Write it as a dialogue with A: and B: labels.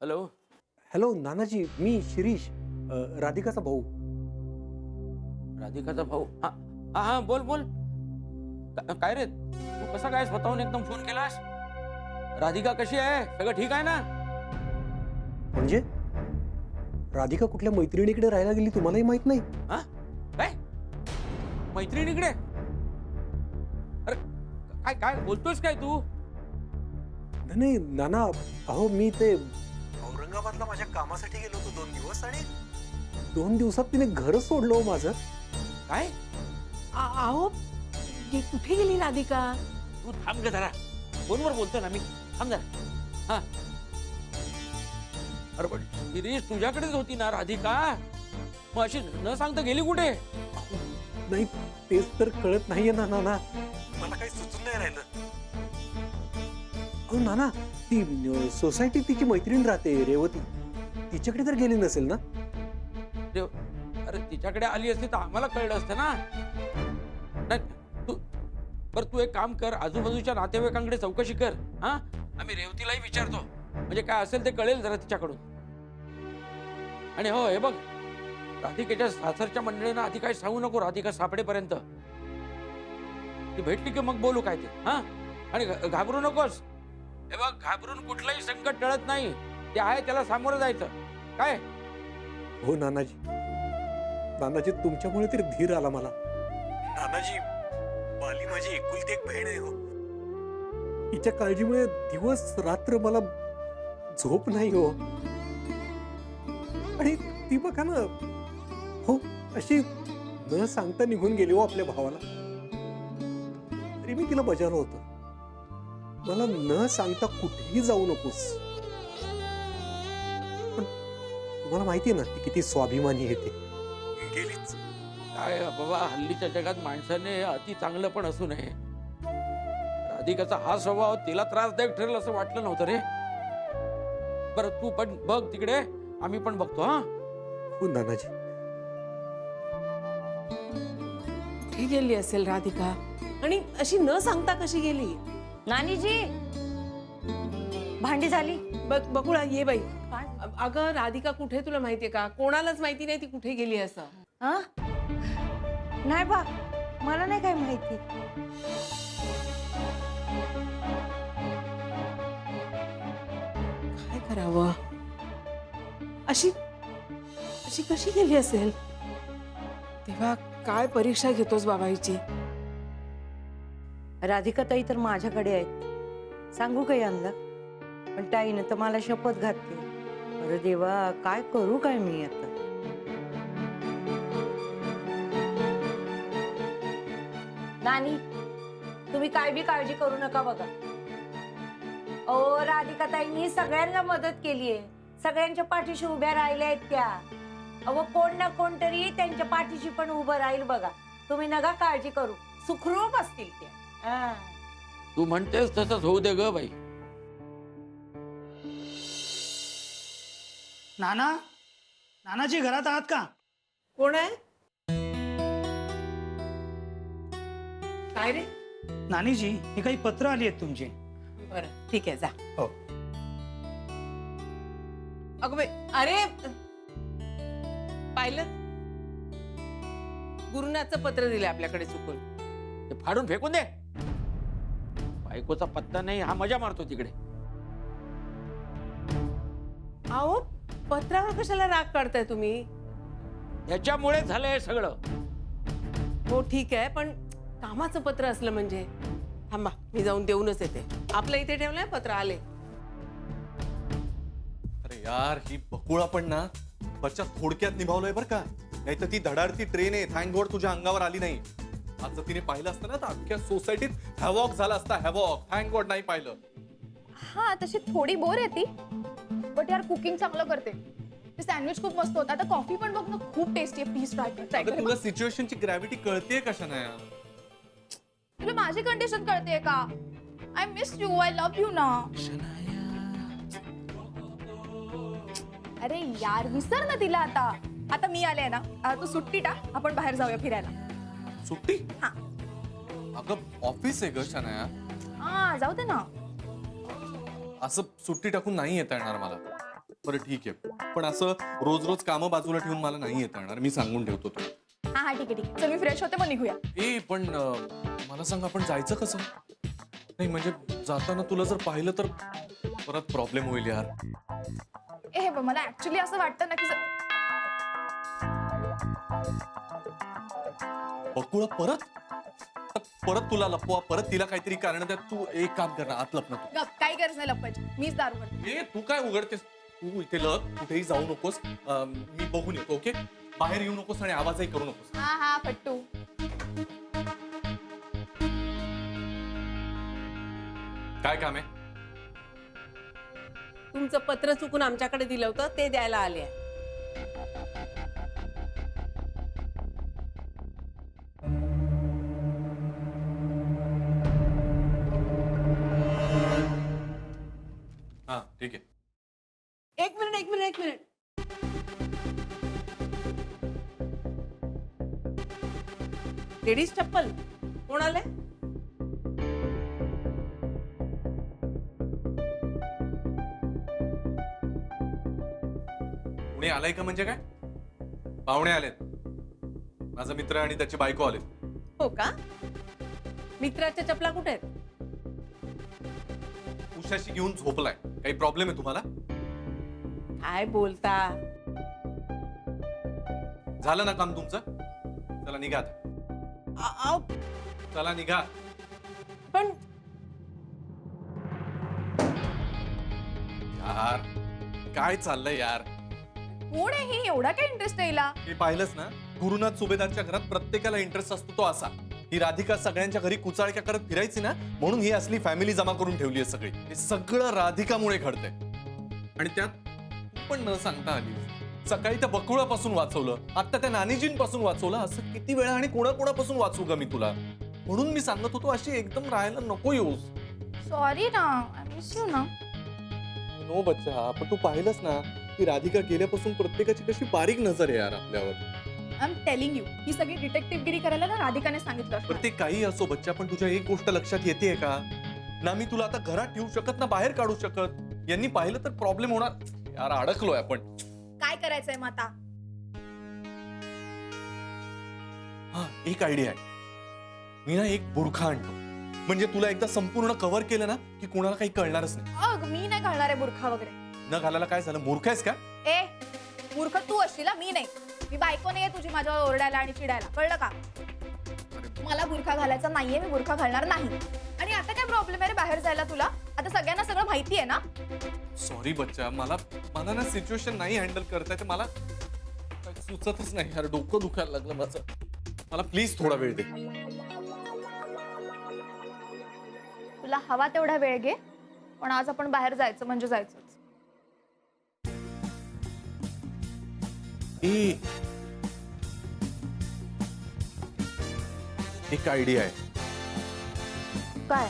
A: Hello.
B: Hello Nanaji, मी शिरीष, राधिकाचा भाऊ.
A: राधिकाचा भाऊ? हा हा हा, बोल बोल. काय रे, तू कसा काय स्वतःहून एकदम फोन केलास? राधिका कशी आहे? सगळं ठीक आहे ना?
B: म्हणजे राधिका कुठल्या मैत्रिणीकडे राहायला गेली तुम्हालाही माहित नाही?
A: हा, काय मैत्रिणीकडे? अरे काय काय बोलतोस काय तू?
B: नाही नाना, अहो मी ते औरंगाबादला माझ्या कामासाठी गेलो होतो 2 दिवस, आणि 2 दिवसात तिने घरच सोडलं हो माझं.
A: काय?
C: अहो कुठे गेली राधिका?
A: तू थांब ग जरा, फोनवर बोलतो ना मी. थांब जरा. हा, अरे पण शिरीष तुझ्याकडेच होती ना राधिका, मग अशी न सांगता गेली कुठे?
B: नाही, तेच तर कळत नाहीये ना नाना, मला काही सुचून नाही राहिलं. अहो नाना, ती सोसायटीत तिची मैत्रीण राहते रेवती, तिच्याकडे तर गेली नसेल ना?
A: अरे तिच्याकडे आली असती तर आम्हाला कळलं असतं ना. नाही तू, बरं तू एक काम कर, आजूबाजूच्या नातेवाईकांकडे चौकशी कर. हा, आम्ही रेवतीलाही विचारतो, म्हणजे काय असेल ते कळेल जरा तिच्याकडून. आणि हो, हे बघ, राधिकेच्या सासरच्या मंडळींना आधी काही सांगू नको राधिका सापडेपर्यंत. ती भेटली की मग बोलू काय ते. हा, आणि घाबरू नकोस. हे बघ, घाबरून कुठलंही संकट टळत नाही. ते आहे त्याला सामोरं जायचं. काय?
B: हो नानाजी, नानाजी तुमच्यामुळे तर धीर आला मला. नानाजी, बाली माझी एकुलती एक बहीण आहे हो. तिच्या काळजीमुळे दिवस रात्र मला झोप नाही हो. आणि ती बघा ना हो, अशी न सांगता निघून गेली हो आपल्या भावाला. तरी मी तिला बजावलं होतं, मला न सांगता कुठेही जाऊ नकोस. पण तुम्हाला माहितीये ना ती किती स्वाभिमानी आहे. ती गेलीच.
A: काय बाबा, हल्लीच्या जगात माणसाने अति चांगलं पण असू नये. राधिकाचा हा स्वभाव तिला त्रासदायक ठरेल असं वाटलं नव्हतं रे. बरं तू पण बघ तिकडे, आम्ही पण बघतो. हा,
B: हो नानाजी.
C: कुठे गेली असेल राधिका? आणि अशी न सांगता कशी गेली?
D: नानीजी, भांडी झाली?
C: बकुळा, ये बाई. अगं राधिका कुठे तुला माहितीये का? कोणालाच माहिती नाही ती कुठे गेली असं.
D: हा, नाही बा, मला नाही काय माहिती.
C: काय करावं? अशी अशी कशी गेली असेल? तेव्हा काय परीक्षा घेतोस बाबा हिची?
D: राधिका ताई तर माझ्याकडे आहेत, सांगू का यंदा? पण ताईनं तर मला शपथ घातली. अरे देवा, काय करू काय मी आता? नानी, तुम्ही काय बी काळजी करू नका बघा. ओ, राधिका ताईंनी सगळ्यांना मदत केलीये, सगळ्यांच्या पाठीशी उभ्या राहिल्या आहेत त्या. अहो, कोण ना कोण तरी त्यांच्या पाठीशी पण उभं राहील बघा. तुम्ही नका काळजी करू, सुखरूप असतील त्या.
A: तू म्हणतेस तसंच होऊ दे ग बाई.
E: नाना, नानाजी घरात आहात का?
C: कोण आहे? काय रे?
E: नानीजी, ही काही पत्र आली आहेत तुमची.
C: बरं ठीक आहे, जा.
E: हो.
C: अगं बाई, अरे पाहिलं, गुरुनाथचं पत्र दिलं आपल्याकडे चुकून.
A: ते फाडून फेकून दे. बायकोचा पत्ता नाही, हा मजा मारतो तिकडे.
C: अहो, पत्रावर कशाला राग काढताय तुम्ही?
A: याच्यामुळे झालंय सगळं.
C: हो ठीक आहे, पण कामाचं पत्र असलं म्हणजे. थांबा, मी जाऊन देऊनच येते. आपल्या इथे ठेवलंय पत्र, आले.
F: अरे यार, ही बकुळा पण ना बच्चा थोडक्यात निभावलंय बरं का. नाही तर ती धडाडती ट्रेन आहे, थँक गॉड तुझ्या अंगावर आली नाही. आज जर तिने पाहिलं असतं ना तर अख्ख्या सोसायटीत हॅवॉक झाला असता. हॅवॉक, थँक गॉड नाही पाहिलं.
G: हा, तशी थोडी बोर येते, बट यार कुकिंग चांगलं करते. ते सँडविच खूप मस्त होतं. आता कॉफी पण बघ ना, खूप टेस्टी आहे. प्लीज ट्राय कर.
F: अगं, तुला सिच्युएशनची ग्रॅव्हिटी कळतेय कशा नाही?
G: तुला माझी कंडिशन कळते का? I miss you, I love you ना. अरे यार, विसर ना तिला आता. आता मी आले ना, तू सुट्टी टाक, आपण बाहेर जाऊया फिरायला.
F: सुट्टी?
G: हा.
F: अगं ऑफिस आहे ग शनाया.
G: हा, जाऊ दे ना.
F: असं सुट्टी टाकून नाही येता येणार मला. बरं ठीक आहे, पण असं रोज रोज कामं बाजूला ठेवून मला नाही येता येणार, मी सांगून ठेवतो तू.
G: हा हा ठीक आहे ठीक आहे. चल मी फ्रेश होते मग निघूया.
F: पण मला सांग आपण जायचं कसं? नाही म्हणजे जाताना तुला जर पाहिलं तर परत प्रॉब्लेम होईल यार.
G: हे बघ मला ऍक्च्युली असं वाटतं ना की
F: बकुळा परत परत तुला लपवा, परत तिला काहीतरी कारण द्या. तू एक काम कर ना, आत लप ना तू.
G: गप काही गरज नाही लपवायची, मीच दार उघडते.
F: ए तू काय उघडतेस? तू इथे लप, कुठेही जाऊ नकोस. मी बघून येतो. ओके, बाहेर येऊ नकोस आणि आवाजही करू नकोस.
G: हा हा पट्टू.
F: काय काम आहे?
H: तुमचं पत्र चुकून आमच्याकडे दिलं होतं ते द्यायला आले.
F: हा ठीक आहे.
H: एक मिनिट. लेडीज चप्पल कोण आले?
F: कुणी आलाय का म्हणजे काय? पाहुणे आलेत. माझा मित्र आणि त्याची बायको आलेत.
H: हो का? मित्राच्या चपला कुठे आहेत?
F: उशाशी घेऊन झोपलाय. काही प्रॉब्लेम आहे तुम्हाला?
H: काय बोलता?
F: झालं ना काम तुमचं? चला निघा आता.
H: आओ,
F: चला निघा.
H: पण
F: यार काय चाललंय यार?
G: कोण आहे ही? एवढा काय इंटरेस्ट येईला?
F: हे पाहिलंच ना, गुरुनाथ सुभेदारच्या घरात प्रत्येकाला इंटरेस्ट असतो तो असा. ही राधिका सगळ्यांच्या घरी कुचाळक्या करत फिरायची ना, म्हणून ही असली फॅमिली जमा करून ठेवली आहे सगळी. हे सगळं राधिकामुळे घडतंय. आणि त्यात तू पण न सांगता आली. सकाळी त्या बकुळापासून वाचवलं, आता त्या नानीजींपासून वाचवलं. असं किती वेळा आणि कोणाकोणापासून वाचू ग मी तुला? म्हणून मी सांगत होतो अशी एकदम राहायला नको येऊस.
G: सॉरी ना, आय मिस यू ना.
F: नो बच्चा, पण तू पाहिलंस ना की राधिका गेल्यापासून प्रत्येकाची कशी बारीक नजर आहे यार आपल्यावर.
G: आय एम टेलिंग यू, ही सगळी डिटेक्टिव्हगिरी करायला ना राधिकाने सांगितलं असणार.
F: पण ते काही असो बच्चा, पण तुझ्या एक गोष्ट लक्षात येते का? ना मी तुला आता घरात ठेवू शकत ना बाहेर काढू शकत. यांनी पाहिलं तर प्रॉब्लेम होणार. यार अडकलोय आपण.
G: काय करायचंय मग आता?
F: हा एक आयडिया आहे. मी ना एक बुरखा आणतो, म्हणजे तुला एकदा संपूर्ण कव्हर केलं ना की कोणाला काही कळणारच नाही.
G: अग मी नाही घालणार आहे बुरखा वगैरे.
F: न घालायला काय झालं? मूर्ख आहेस का?
G: ए मूर्ख तू असशील ना, मी नाही. मी बायको नाहीये तुझी माझ्यावर ओरडायला आणि चिडायला, कळलं का? मला बुरखा घालायचा नाहीये, मी बुरखा घालणार नाही. आणि आता काय प्रॉब्लेम आहे रे बाहेर जायला तुला? आता सगळ्यांना सगळं माहिती आहे ना.
F: सॉरी बच्चा, मला ना सिच्युएशन नाही हँडल करता येते. मला काही सुचतच नाही यार, डोकं दुखायला लागलं माझं. मला प्लीज थोडा वेळ दे.
G: तुला हवा तेवढा वेळ घे, पण आज आपण बाहेर जायचं म्हणजे जायचंच.
F: एक आयडिया आहे.
G: काय?